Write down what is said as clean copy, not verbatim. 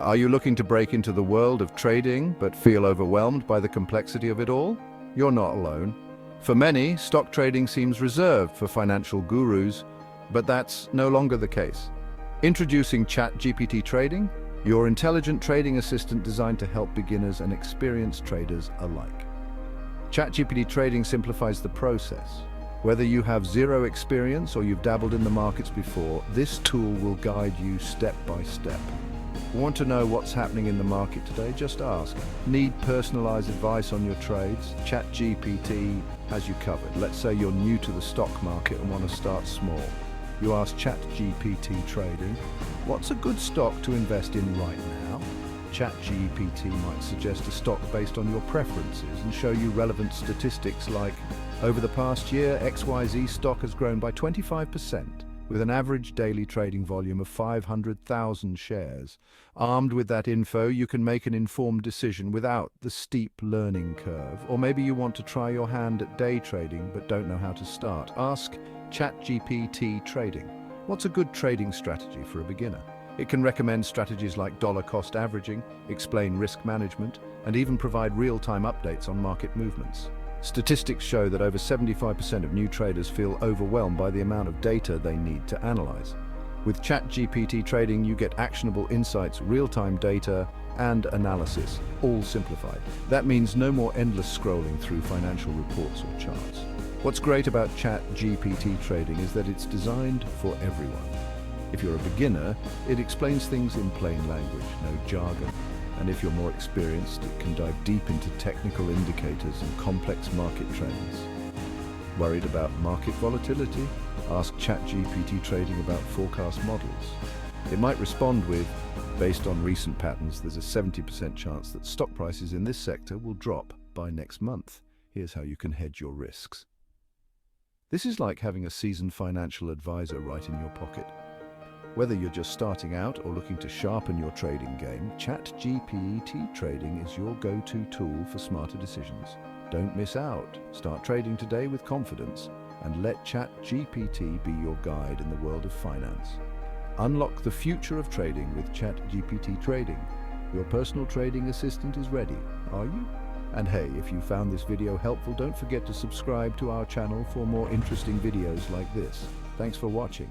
Are you looking to break into the world of trading but feel overwhelmed by the complexity of it all? You're not alone. For many, stock trading seems reserved for financial gurus, but that's no longer the case. Introducing ChatGPT Trading, your intelligent trading assistant designed to help beginners and experienced traders alike. ChatGPT Trading simplifies the process. Whether you have zero experience or you've dabbled in the markets before, this tool will guide you step by step. Want to know what's happening in the market today? Just ask. Need personalized advice on your trades? ChatGPT has you covered. Let's say you're new to the stock market and want to start small. You ask ChatGPT Trading, what's a good stock to invest in right now? ChatGPT might suggest a stock based on your preferences and show you relevant statistics like, over the past year, XYZ stock has grown by 25%, with an average daily trading volume of 500,000 shares. Armed with that info, you can make an informed decision without the steep learning curve. Or maybe you want to try your hand at day trading but don't know how to start. Ask ChatGPT Trading, what's a good trading strategy for a beginner? It can recommend strategies like dollar cost averaging, explain risk management, and even provide real-time updates on market movements. Statistics show that over 75% of new traders feel overwhelmed by the amount of data they need to analyze. With ChatGPT Trading, you get actionable insights, real-time data, and analysis, all simplified. That means no more endless scrolling through financial reports or charts. What's great about ChatGPT Trading is that it's designed for everyone. If you're a beginner, it explains things in plain language, no jargon. And if you're more experienced, it can dive deep into technical indicators and complex market trends. Worried about market volatility? Ask ChatGPT Trading about forecast models. It might respond with, based on recent patterns, there's a 70% chance that stock prices in this sector will drop by next month. Here's how you can hedge your risks. This is like having a seasoned financial advisor right in your pocket. Whether you're just starting out or looking to sharpen your trading game, ChatGPT Trading is your go-to tool for smarter decisions. Don't miss out. Start trading today with confidence and let ChatGPT be your guide in the world of finance. Unlock the future of trading with ChatGPT Trading. Your personal trading assistant is ready, are you? And hey, if you found this video helpful, don't forget to subscribe to our channel for more interesting videos like this. Thanks for watching.